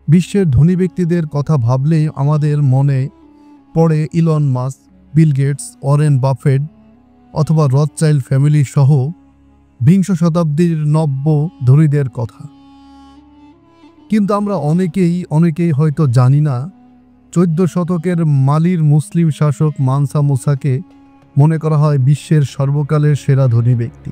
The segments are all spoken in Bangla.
বিশ্বের ধনী ব্যক্তিদের কথা ভাবলেই আমাদের মনে পড়ে Elon Musk, Bill Gates, Warren Buffett অথবা রথচাইল্ড ফ্যামিলি সহ বিংশ শতাব্দীর নব্য ধনীদের কথা। কিন্তু আমরা অনেকেই হয়তো জানি না 14 শতকের মালির মুসলিম শাসক মানসা মুসাকে মনে করা হয় বিশ্বের সর্বকালের সেরা ধনী ব্যক্তি।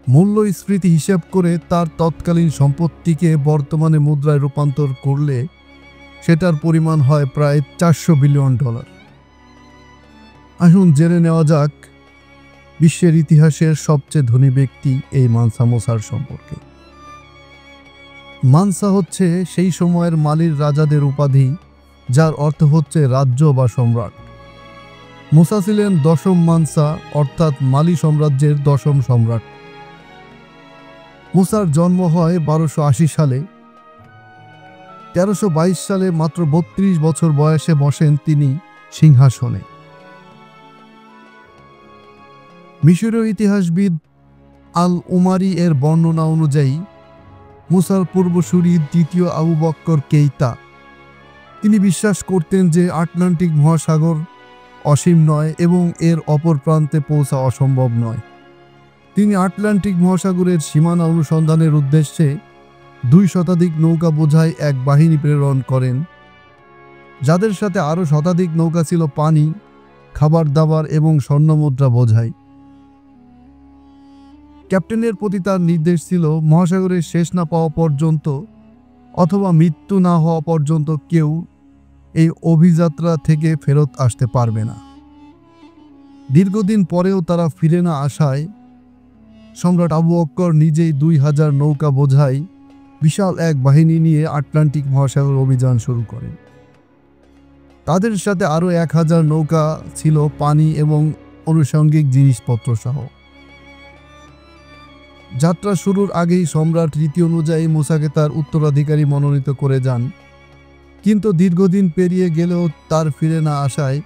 মূল্যস্ফীতি হিসাব করে তার তৎকালীন সম্পত্তিকে বর্তমানে মুদ্রায় রূপান্তর করলে সেটার পরিমাণ হয় প্রায় $400 বিলিয়ন। আসুন জেনে নেওয়া যাক বিশ্বের ইতিহাসের সবচেয়ে ধনী ব্যক্তি এই মানসা মুসার সম্পর্কে। মানসা হচ্ছে সেই সময়ের মালির রাজাদের উপাধি, যার অর্থ হচ্ছে রাজ্য বা সম্রাট। মুসা ছিলেন দশম মানসা, অর্থাৎ মালি সাম্রাজ্যের দশম সম্রাট। মুসার জন্ম হয় 1280 সালে। 1322 সালে মাত্র 32 বছর বয়সে বসেন তিনি সিংহাসনে। মিশরীয় ইতিহাসবিদ আল উমারি এর বর্ণনা অনুযায়ী মুসার পূর্বসূরি দ্বিতীয় আবু বক্কর কেইতা, তিনি বিশ্বাস করতেন যে আটলান্টিক মহাসাগর অসীম নয় এবং এর অপর প্রান্তে পৌঁছা অসম্ভব নয়। তিনি আটলান্টিক মহাসাগরের সীমানা অনুসন্ধানের উদ্দেশ্যে 2 শতাধিক নৌকা বোঝাই এক বাহিনী প্রেরণ করেন, যাদের সাথে আরও শতাধিক নৌকা ছিল পানি, খাবার দাবার এবং স্বর্ণমুদ্রা বোঝাই। ক্যাপ্টেনের প্রতি তার নির্দেশ ছিল মহাসাগরের শেষ না পাওয়া পর্যন্ত অথবা মৃত্যু না হওয়া পর্যন্ত কেউ এই অভিযাত্রা থেকে ফেরত আসতে পারবে না। দীর্ঘদিন পরেও তারা ফিরে না আসায় সম্রাট আবু বকর নিজেই 2000 নৌকা বোঝাই বিশাল এক বাহিনী নিয়ে আটলান্টিক মহাসাগর অভিযান শুরু করেন। তাদের সাথে আরও 1000 নৌকা ছিল পানি এবং আনুষঙ্গিক জিনিসপত্র সহ। যাত্রা শুরুর আগেই সম্রাট রীতি অনুযায়ী মুসাকে তার উত্তরাধিকারী মনোনীত করে যান, কিন্তু দীর্ঘদিন পেরিয়ে গেলেও তার ফিরে না আসায়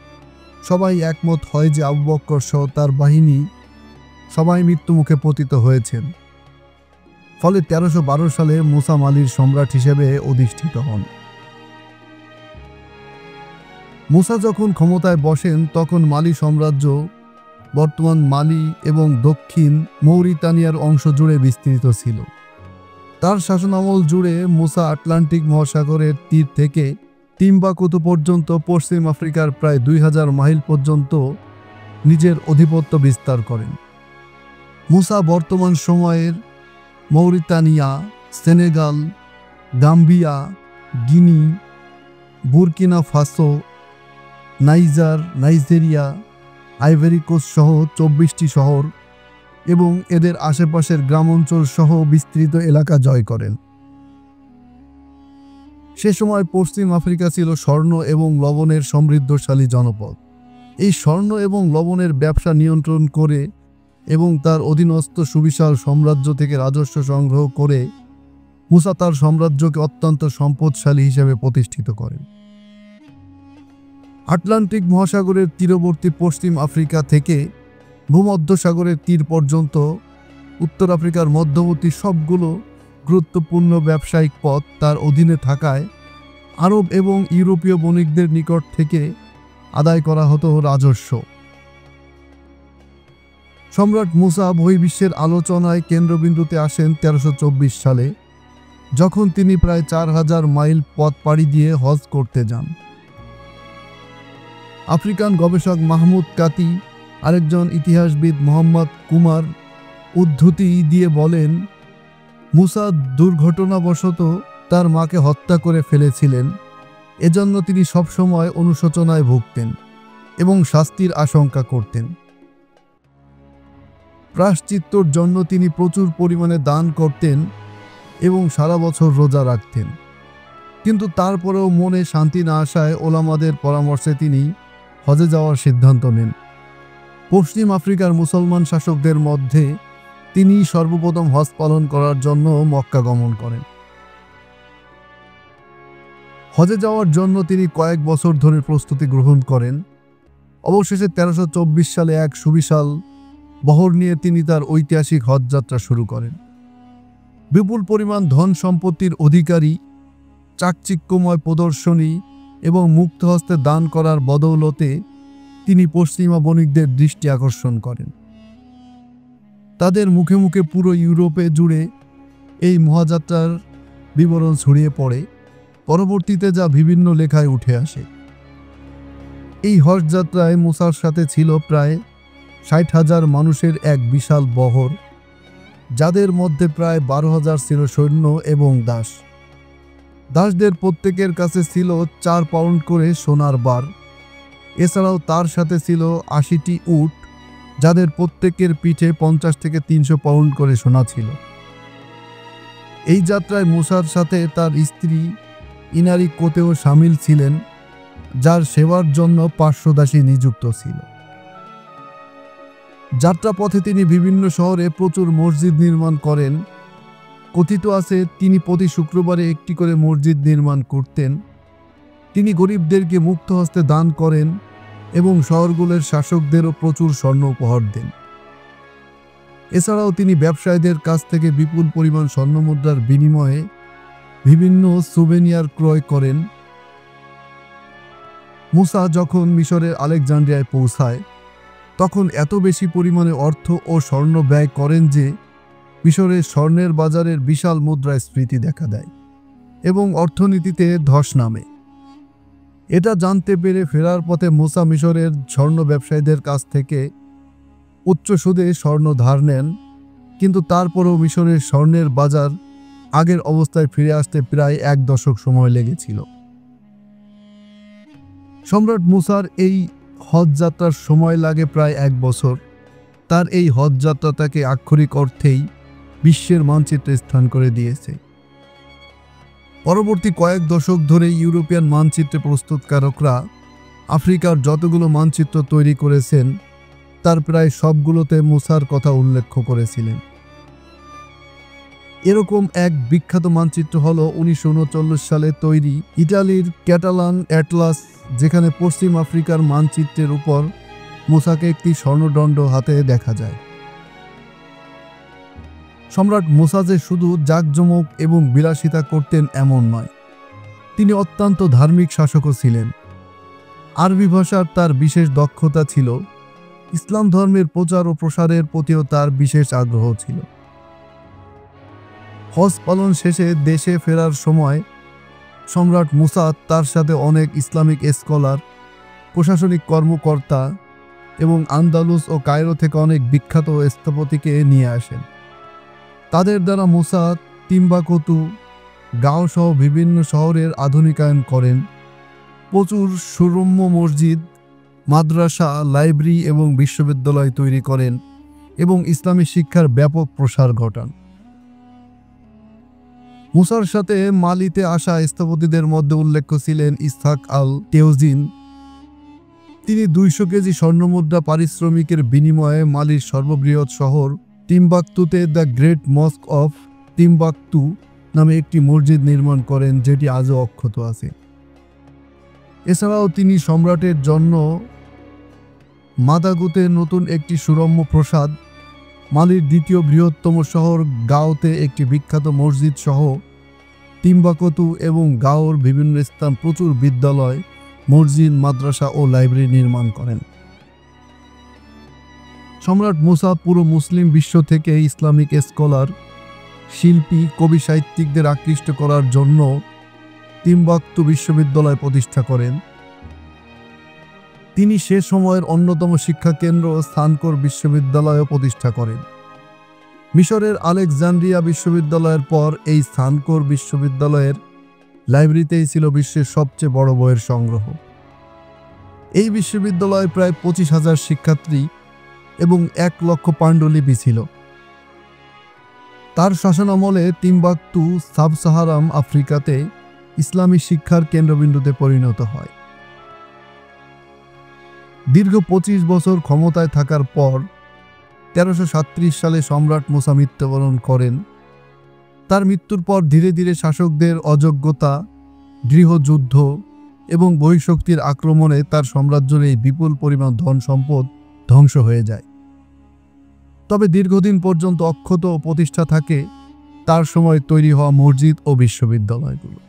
সবাই একমত হয় যে আবু বকর সহ তার বাহিনী সবাই মৃত্যুমুখে পতিত হয়েছেন। ফলে 1312 সালে মুসা মালির সম্রাট হিসেবে অধিষ্ঠিত হন। মুসা যখন ক্ষমতায় বসেন তখন মালি সাম্রাজ্য বর্তমান মালি এবং দক্ষিণ মৌরিতানিয়ার অংশ জুড়ে বিস্তৃত ছিল। তার শাসনামল জুড়ে মুসা আটলান্টিক মহাসাগরের তীর থেকে টিম্বাকুতু পর্যন্ত পশ্চিম আফ্রিকার প্রায় 2000 মাইল পর্যন্ত নিজের আধিপত্য বিস্তার করেন। মুসা বর্তমান সময়ের Mauritania, Senegal, Gambia, Guinea, Burkina Faso, Nigeria, Ivory Coast সহ 24টি শহর এবং এদের আশেপাশের গ্রামাঞ্চল সহ বিস্তৃত এলাকা জয় করেন। সে সময় পশ্চিম আফ্রিকা ছিল স্বর্ণ এবং লবণের সমৃদ্ধশালী জনপদ। এই স্বর্ণ এবং লবণের ব্যবসা নিয়ন্ত্রণ করে এবং তার অধীনস্থ সুবিশাল সাম্রাজ্য থেকে রাজস্ব সংগ্রহ করে মুসা তার সাম্রাজ্যকে অত্যন্ত সম্পদশালী হিসেবে প্রতিষ্ঠিত করেন। আটলান্টিক মহাসাগরের তীরবর্তী পশ্চিম আফ্রিকা থেকে ভূমধ্যসাগরের তীর পর্যন্ত উত্তর আফ্রিকার মধ্যবর্তী সবগুলো গুরুত্বপূর্ণ ব্যবসায়িক পথ তার অধীনে থাকায় আরব এবং ইউরোপীয় বণিকদের নিকট থেকে আদায় করা হতো রাজস্ব। সম্রাট মুসা বহির্বিশ্বের আলোচনায় কেন্দ্রবিন্দুতে আসেন 1324 সালে, যখন তিনি প্রায় 4000 মাইল পথ পাড়ি দিয়ে হজ করতে যান। আফ্রিকান গবেষক মাহমুদ কাতি আরেকজন ইতিহাসবিদ মোহাম্মদ কুমার উদ্ধৃতি দিয়ে বলেন, মুসা দুর্ঘটনাবশত তার মাকে হত্যা করে ফেলেছিলেন, এজন্য তিনি সবসময় অনুশোচনায় ভুগতেন এবং শাস্তির আশঙ্কা করতেন। প্রায়শ্চিত্তর জন্য তিনি প্রচুর পরিমাণে দান করতেন এবং সারা বছর রোজা রাখতেন। কিন্তু তারপরেও মনে শান্তি না আসায় ওলামাদের পরামর্শে তিনি হজে যাওয়ার সিদ্ধান্ত নেন। পশ্চিম আফ্রিকার মুসলমান শাসকদের মধ্যে তিনি সর্বপ্রথম হজ পালন করার জন্য মক্কা গমন করেন। হজে যাওয়ার জন্য তিনি কয়েক বছর ধরে প্রস্তুতি গ্রহণ করেন। অবশেষে 1324 সালে এক সুবিশাল বহর নিয়ে তিনি তার ঐতিহাসিক হজ যাত্রা শুরু করেন। বিপুল পরিমাণ ধন সম্পত্তির অধিকারী চাকচিক্যময় প্রদর্শনী এবং মুক্ত হস্তে দান করার বদৌলতে তিনি পশ্চিমা বণিকদের দৃষ্টি আকর্ষণ করেন। তাদের মুখে মুখে পুরো ইউরোপে জুড়ে এই মহাযাত্রার বিবরণ ছড়িয়ে পড়ে, পরবর্তীতে যা বিভিন্ন লেখায় উঠে আসে। এই হজ যাত্রায় মুসার সাথে ছিল প্রায় ৬০,০০০ মানুষের এক বিশাল বহর, যাদের মধ্যে প্রায় ১২,০০০ ছিল সৈন্য এবং দাস। দাসদের প্রত্যেকের কাছে ছিল ৪ পাউন্ড করে সোনার বার। এছাড়াও তার সাথে ছিল ৮০টি উট, যাদের প্রত্যেকের পিঠে ৫০ থেকে ৩০০ পাউন্ড করে সোনা ছিল। এই যাত্রায় মুসার সাথে তার স্ত্রী ইনারি কোতেও সামিল ছিলেন, যার সেবার জন্য ৫০০ দাসী নিযুক্ত ছিল। যাত্রাপথে তিনি বিভিন্ন শহরে প্রচুর মসজিদ নির্মাণ করেন। কথিত আছে তিনি প্রতি শুক্রবারে একটি করে মসজিদ নির্মাণ করতেন। তিনি গরিবদেরকে মুক্ত হস্তে দান করেন এবং শহরগুলোর শাসকদেরও প্রচুর স্বর্ণ উপহার দেন। এছাড়াও তিনি ব্যবসায়ীদের কাছ থেকে বিপুল পরিমাণ স্বর্ণমুদ্রার বিনিময়ে বিভিন্ন সুভেনিয়ার ক্রয় করেন। মুসা যখন মিশরের আলেকজান্দ্রিয়ায় পৌঁছায়, তখন এত বেশি পরিমাণে অর্থ ও স্বর্ণ ব্যয় করেন যে মিশরের স্বর্ণের বাজারের বিশাল মুদ্রাস্ফীতি দেখা দেয় এবং অর্থনীতিতে ধস নামে। এটা জানতে পেরে ফেরার পথে মুসা মিশরের স্বর্ণ ব্যবসায়ীদের কাছ থেকে উচ্চ সুদে স্বর্ণ ধার নেন, কিন্তু তারপরেও মিশরের স্বর্ণের বাজার আগের অবস্থায় ফিরে আসতে প্রায় ১ দশক সময় লেগেছিল। সম্রাট মুসার এই হজ যাত্রার সময় লাগে প্রায় ১ বছর। তার এই হজ যাত্রা তাকে আক্ষরিক অর্থেই বিশ্বের মানচিত্রে স্থান করে দিয়েছে। পরবর্তী কয়েক দশক ধরে ইউরোপিয়ান মানচিত্রে প্রস্তুতকারকরা আফ্রিকার যতগুলো মানচিত্র তৈরি করেছেন, তার প্রায় সবগুলোতে মুসার কথা উল্লেখ করেছিলেন। এরকম এক বিখ্যাত মানচিত্র হল ১৯৩৯ সালে তৈরি ইটালির ক্যাটালান অ্যাটলাস, যেখানে পশ্চিম আফ্রিকার মানচিত্রের উপর মুসাকে একটি স্বর্ণদণ্ড হাতে দেখা যায়। সম্রাট মুসা যে শুধু জাঁকজমক এবং বিলাসিতা করতেন এমন নয়, তিনি অত্যন্ত ধার্মিক শাসকও ছিলেন। আরবি ভাষার তার বিশেষ দক্ষতা ছিল। ইসলাম ধর্মের প্রচার ও প্রসারের প্রতিও তার বিশেষ আগ্রহ ছিল। হজ পালন শেষে দেশে ফেরার সময় সম্রাট মুসা তার সাথে অনেক ইসলামিক স্কলার, প্রশাসনিক কর্মকর্তা এবং আন্দালুস ও কায়রো থেকে অনেক বিখ্যাত স্থপতিকে নিয়ে আসেন। তাদের দ্বারা মুসা তিম্বাকতু, গাঁও সহ বিভিন্ন শহরের আধুনিকায়ন করেন, প্রচুর সুরম্য মসজিদ, মাদ্রাসা, লাইব্রেরি এবং বিশ্ববিদ্যালয় তৈরি করেন এবং ইসলামী শিক্ষার ব্যাপক প্রসার ঘটান। মুসার সাথে মালিতে আসা স্থপতিদের মধ্যে উল্লেখ্য ছিলেন ইসহাক আল তেউজিন। তিনি ২০০ কেজি স্বর্ণমুদ্রা পারিশ্রমিকের বিনিময়ে মালির সর্ববৃহৎ শহর টিম্বাকতুতে দ্য গ্রেট মস্ক অফ টিম্বাকতু নামে একটি মসজিদ নির্মাণ করেন, যেটি আজও অক্ষত আছে। এছাড়াও তিনি সম্রাটের জন্য মাদাগুতে নতুন একটি সুরম্য প্রাসাদ, মালির দ্বিতীয় বৃহত্তম শহর গাঁওতে একটি বিখ্যাত মসজিদ সহ টিম্বাকতু এবং গাঁওর বিভিন্ন স্থান প্রচুর বিদ্যালয়, মসজিদ, মাদ্রাসা ও লাইব্রেরি নির্মাণ করেন। সম্রাট মুসা পুরো মুসলিম বিশ্ব থেকে ইসলামিক স্কলার, শিল্পী, কবি, সাহিত্যিকদের আকৃষ্ট করার জন্য টিম্বাকতু বিশ্ববিদ্যালয় প্রতিষ্ঠা করেন। তিনি সে সময়ের অন্যতম শিক্ষা কেন্দ্র সানকোর বিশ্ববিদ্যালয়ও প্রতিষ্ঠা করেন। মিশরের আলেকজান্দ্রিয়া বিশ্ববিদ্যালয়ের পর এই সানকোর বিশ্ববিদ্যালয়ের লাইব্রেরিতেই ছিল বিশ্বের সবচেয়ে বড় বইয়ের সংগ্রহ। এই বিশ্ববিদ্যালয়ে প্রায় ২৫,০০০ শিক্ষার্থী এবং ১ লক্ষ পাণ্ডুলিপি ছিল। তার শাসনামলে টিম্বাকতু সাব-সাহারান আফ্রিকাতে ইসলামী শিক্ষার কেন্দ্রবিন্দুতে পরিণত হয়। দীর্ঘ ২৫ বছর ক্ষমতায় থাকার পর ১৩৩৭ সালে সম্রাট মুসা মৃত্যুবরণ করেন। তার মৃত্যুর পর ধীরে ধীরে শাসকদের অযোগ্যতা, গৃহযুদ্ধ এবং বহিঃশক্তির আক্রমণে তার সাম্রাজ্যের এই বিপুল পরিমাণ ধন সম্পদ ধ্বংস হয়ে যায়। তবে দীর্ঘদিন পর্যন্ত অক্ষত প্রতিষ্ঠা থাকে তার সময় তৈরি হওয়া মসজিদ ও বিশ্ববিদ্যালয়গুলো।